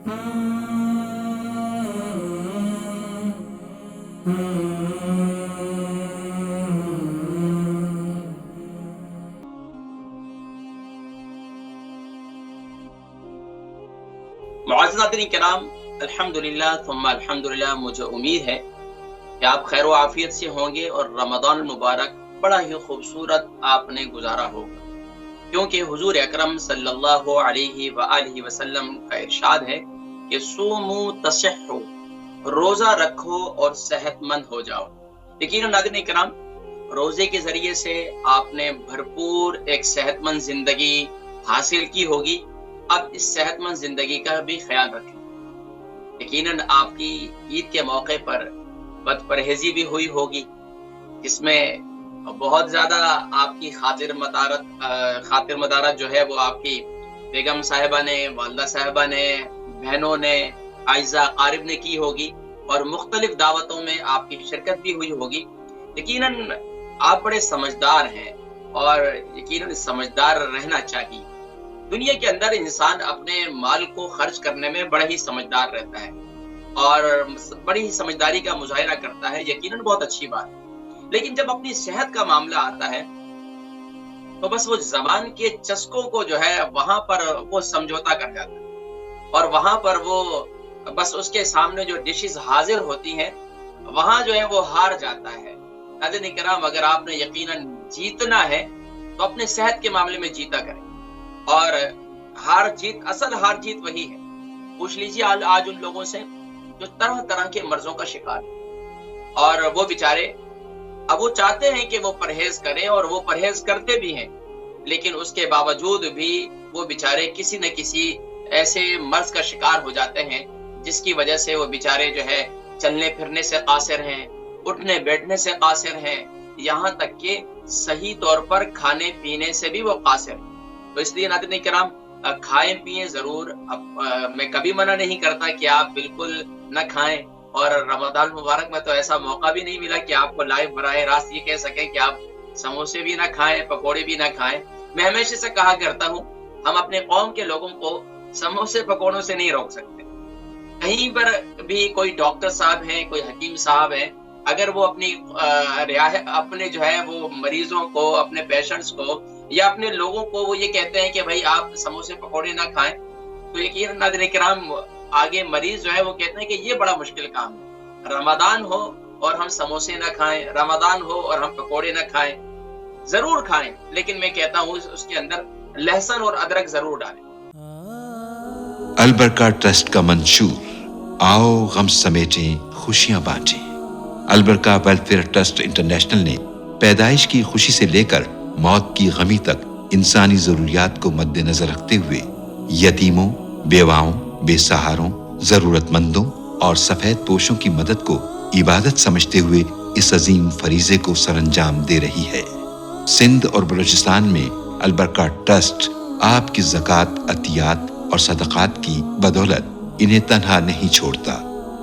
मुअज़्ज़ज़ नाज़रीन किराम, अल्हम्दुलिल्लाह थुम्मा अल्हम्दुलिल्लाह, मुझे उम्मीद है कि आप खैर व आफियत से होंगे और रमज़ान मुबारक बड़ा ही खूबसूरत आपने गुजारा होगा, क्योंकि हुजूर अकरम सल्लल्लाहु अलैहि व आलिहि वसल्लम का इरशाद है कि सूमू तसिह्हु, रोज़ा रखो और सेहतमंद हो जाओ। यकीनन नाज़रीन किराम, रोज़े के ज़रिए से आपने भरपूर एक सेहतमंद ज़िंदगी हासिल की होगी। अब इस सेहतमंद ज़िंदगी का भी ख्याल रखें। यकीनन आपकी ईद के मौके पर बदपरहेज़ी भी हुई होगी, जिसमें बहुत ज़्यादा आपकी खातिर मदारत जो है वो आपकी बेगम साहिबा ने, वालिदा साहिबा ने, बहनों ने, आइज़ा क़ारिब ने की होगी और मुख्तलिफ दावतों में आपकी शिरकत भी हुई होगी। यकीनन आप बड़े समझदार हैं और यकीनन समझदार रहना चाहिए। दुनिया के अंदर इंसान अपने माल को खर्च करने में बड़ा ही समझदार रहता है और बड़ी ही समझदारी का मुजाहिरा करता है, यकीनन बहुत अच्छी बात है। लेकिन जब अपनी सेहत का मामला आता है तो बस वो ज़बान के चस्कों को जो है वहां पर वो समझौता कर जाता है और वहां पर वो बस उसके सामने जो डिशेस हाजिर होती हैं वहां जो है वो हार जाता है। नाज़रीन किराम, अगर आपने यकीनन जीतना है तो अपने सेहत के मामले में जीता करें और असल हार जीत वही है। पूछ लीजिए आज उन लोगों से जो तरह तरह के मर्जों का शिकार है और वो बेचारे अब वो चाहते हैं कि वो परहेज करें और वो परहेज करते भी हैं, लेकिन उसके बावजूद भी वो बेचारे किसी न किसी ऐसे मर्ज का शिकार हो जाते हैं जिसकी वजह से वो बेचारे जो है चलने फिरने से कासिर हैं, उठने बैठने से कासिर हैं, यहाँ तक कि सही तौर पर खाने पीने से भी वो कासिर हैं। तो इसलिए नाज़रीन किराम, खाएं पिएं जरूर। मैं कभी मना नहीं करता कि आप बिल्कुल न खाएं और रमजान मुबारक में तो ऐसा मौका भी नहीं मिला कि आपको लाइव बराह रास्त ये कह सकें कि आप समोसे भी ना खाएं, पकोड़े भी ना खाएं। मैं हमेशा से कहा करता हूं, हम अपने कौम के लोगों को समोसे पकोड़ों से नहीं रोक सकते। कहीं पर भी कोई डॉक्टर साहब हैं, कोई हकीम साहब हैं, अगर वो अपने जो है वो मरीजों को, अपने पेशेंट्स को या अपने लोगों को वो ये कहते हैं कि भाई आप समोसे पकोड़े ना खाएं, तो यकीनन नाज़रीन किराम आगे मरीज जो है वो कहते हैं कि ये बड़ा मुश्किल काम है। रमजान हो और हम समोसे ना खाएं, रमजान हो और हम पकोड़े ना खाएं, जरूर खाएं, लेकिन मैं कहता हूँ उसके अंदर लहसुन और अदरक जरूर डालें। अलबरका ट्रस्ट का मंशूर, आओ गम समेटें खुशियां बांटें। अलबरका वेलफेयर ट्रस्ट इंटरनेशनल ने पैदाइश की खुशी से लेकर मौत की गमी तक इंसानी जरूरियात को मद्देनजर रखते हुए यतीमों, बेवाओं, बेसहारों, जरूरतमंदों और सफेद पोशों की मदद को इबादत समझते हुए इस अजीम फरीजे को सरअंजाम दे रही है। सिंध और बलूचिस्तान में अलबरका ट्रस्ट आपकी ज़कात, अतियात और सदक़ात की बदौलत इन्हें तन्हा नहीं छोड़ता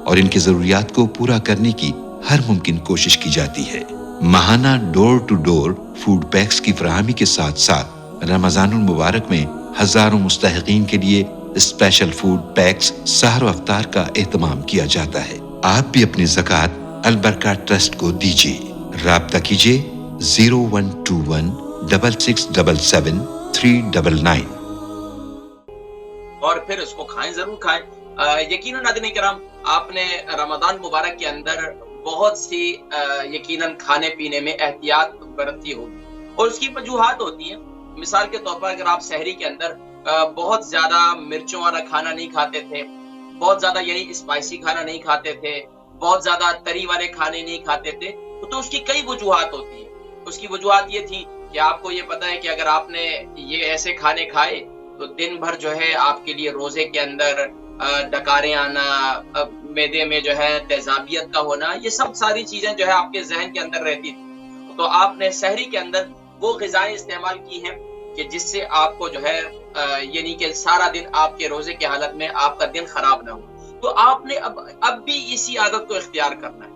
और इनकी जरूरियात को पूरा करने की हर मुमकिन कोशिश की जाती है। माहाना door to door food packs की फराहमी के साथ साथ रमजानुल मुबारक में हजारों मुस्तहिकीन के लिए स्पेशल फूड पैक्स सहर अफ्तार का एहतमाम किया जाता है। आप भी अपनी ज़कात अलबरका ट्रस्ट को दीजिए। राब्ता कीजिए 0121 6677 399 और फिर उसको खाएं, जरूर खाएं। यकीनन नाज़रीन किराम, आपने रमजान मुबारक के अंदर बहुत सी यकीनन खाने पीने में एहतियात बरती होगी और उसकी वजूहात होती हैं। मिसाल के तौर पर अगर आप सहरी के अंदर बहुत ज्यादा मिर्चों वाला खाना नहीं खाते थे, बहुत ज्यादा यानी स्पाइसी खाना नहीं खाते थे, बहुत ज्यादा तरी वाले खाने नहीं खाते थे, तो उसकी कई वजूहात होती है। उसकी वजूहात ये थी कि आपको ये पता है कि अगर आपने ये ऐसे खाने खाए तो दिन भर जो है आपके लिए रोजे के अंदर डकारें आना, मैदे में जो है तेजाबियत का होना, ये सब सारी चीजें जो है आपके जहन के अंदर रहती थी। तो आपने सहरी के अंदर वो ग़िज़ाएं इस्तेमाल की हैं कि जिससे आपको जो है यानी कि सारा दिन आपके रोजे की हालत में आपका दिन खराब ना हो। तो आपने अब भी इसी आदत को इख्तियार करना है।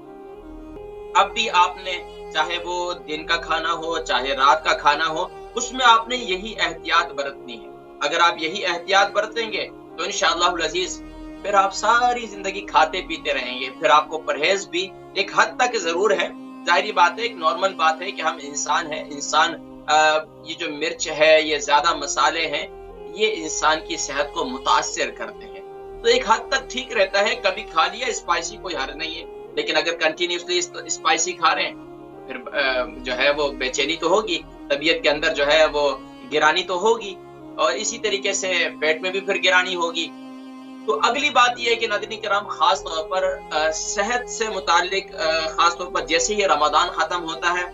अब भी आपने, चाहे वो दिन का खाना हो चाहे रात का खाना हो, उसमें आपने यही एहतियात बरतनी है। अगर आप यही एहतियात बरतेंगे तो इंशाअल्लाह अज़ीज फिर आप सारी जिंदगी खाते पीते रहेंगे। फिर आपको परहेज भी एक हद तक जरूर है, जाहिर बात है, एक नॉर्मल बात है कि हम इंसान हैं। ये जो मिर्च है, ये ज्यादा मसाले हैं, ये इंसान की सेहत को मुतासिर करते हैं। तो एक हद तक ठीक रहता है, कभी खा लिया स्पाइसी, कोई हर्ज नहीं है। लेकिन अगर कंटिन्यूसली स्पाइसी खा रहे हैं, फिर जो है वो बेचैनी तो होगी, तबीयत के अंदर जो है वो गिरानी तो होगी, और इसी तरीके से पेट में भी फिर गिरानी होगी। तो अगली बात यह है कि नाज़रीन किराम, खास तौर पर सेहत से मुतालिक खास तौर पर जैसे ही रमजान खत्म होता है,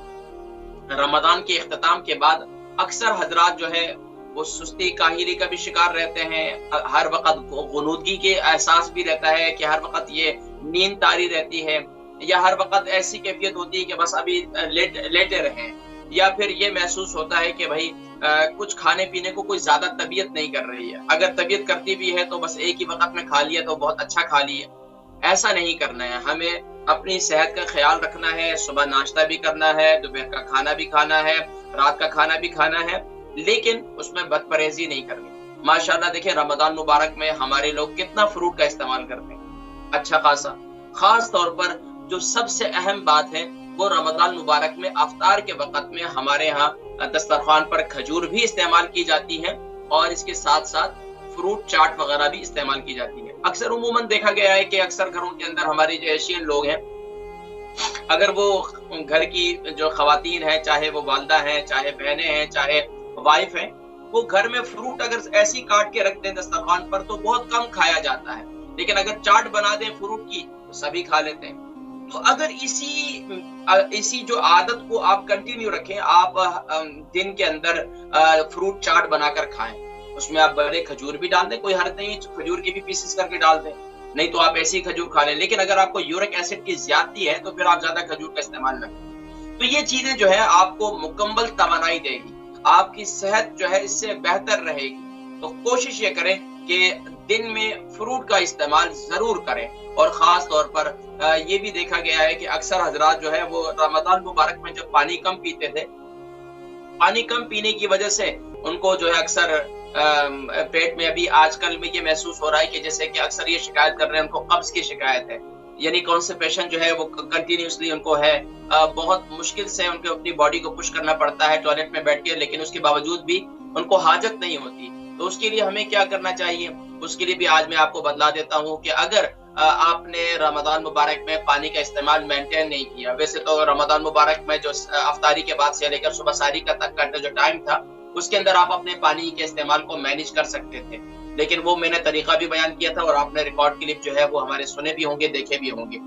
रमजान के इख्तिताम के बाद अक्सर हजरात जो है वो सुस्ती काहिली का भी शिकार रहते हैं। हर वक्त गुनूदगी के एहसास भी रहता है कि हर वक्त ये नींद तारी रहती है, या हर वक्त ऐसी कैफियत होती है कि बस अभी लेटे रहें, या फिर ये महसूस होता है कि भाई कुछ खाने पीने को कोई ज्यादा तबीयत नहीं कर रही है। अगर तबीयत करती भी है तो बस एक ही वक्त में खा लिया तो बहुत अच्छा खा लिया। ऐसा नहीं करना है, हमें अपनी सेहत का ख्याल रखना है। सुबह नाश्ता भी करना है, दोपहर का खाना भी खाना है, रात का खाना भी खाना है, लेकिन उसमें बदपरहेजी नहीं करनी। माशाल्लाह देखिए, रमजान मुबारक में हमारे लोग कितना फ्रूट का इस्तेमाल करते हैं, अच्छा खासा। खास तौर पर जो सबसे अहम बात है वो रमजान मुबारक में अफ्तार के वक्त में हमारे यहाँ दस्तरखान पर खजूर भी इस्तेमाल की जाती है, और इसके साथ साथ फ्रूट चाट वगैरह भी इस्तेमाल की जाती है। अक्सर उमूमन देखा गया है कि अक्सर घरों के अंदर हमारे जो एशियन लोग हैं, अगर वो घर की जो खवातीन है, चाहे वो वालदा है, चाहे बहनें हैं, चाहे वाइफ है, वो घर में फ्रूट अगर ऐसी काट के रख दें दस्तरखान पर तो बहुत कम खाया जाता है। लेकिन अगर चाट बना दें फ्रूट की तो सभी खा लेते हैं। तो अगर इसी जो आदत को आप कंटिन्यू रखें, आप दिन के अंदर फ्रूट चाट बनाकर खाएं, उसमें आप बड़े खजूर भी डाल दें, कोई हर्ज नहीं, खजूर की भी पीसेस करके डाल दें, नहीं तो आप ऐसे ही खजूर खा लें। लेकिन अगर आपको यूरिक एसिड की ज्यादती है तो फिर आप ज्यादा खजूर का इस्तेमाल न करें। तो ये चीजें जो है आपको मुकम्मल तवानाई देगी, आपकी सेहत जो है इससे बेहतर रहेगी। तो कोशिश ये करें कि दिन में फ्रूट का इस्तेमाल जरूर करें। और खास तौर पर ये भी देखा गया है कि अक्सर हजरात जो है वो रमजान मुबारक में जब पानी कम पीते थे, पानी कम पीने की वजह से उनको जो है अक्सर पेट में अभी आजकल में ये महसूस हो रहा है कि जैसे कि अक्सर ये शिकायत कर रहे हैं, उनको कब्ज की शिकायत है, यानी कॉन्स्टिपेशन जो है वो कंटिन्यूसली उनको है। बहुत मुश्किल से उनको अपनी बॉडी को पुश करना पड़ता है टॉयलेट में बैठ के, लेकिन उसके बावजूद भी उनको हाजत नहीं होती। तो उसके लिए हमें क्या करना चाहिए, उसके लिए भी आज मैं आपको बतला देता हूँ कि अगर आपने रमजान मुबारक में पानी का इस्तेमाल मेंटेन नहीं किया, वैसे तो रमजान मुबारक में जो अफ्तारी के बाद से लेकर सुबह सारी का तक का जो टाइम था, उसके अंदर आप अपने पानी के इस्तेमाल को मैनेज कर सकते थे, लेकिन वो मैंने तरीका भी बयान किया था और आपने रिकॉर्ड क्लिप जो है वो हमारे सुने भी होंगे, देखे भी होंगे।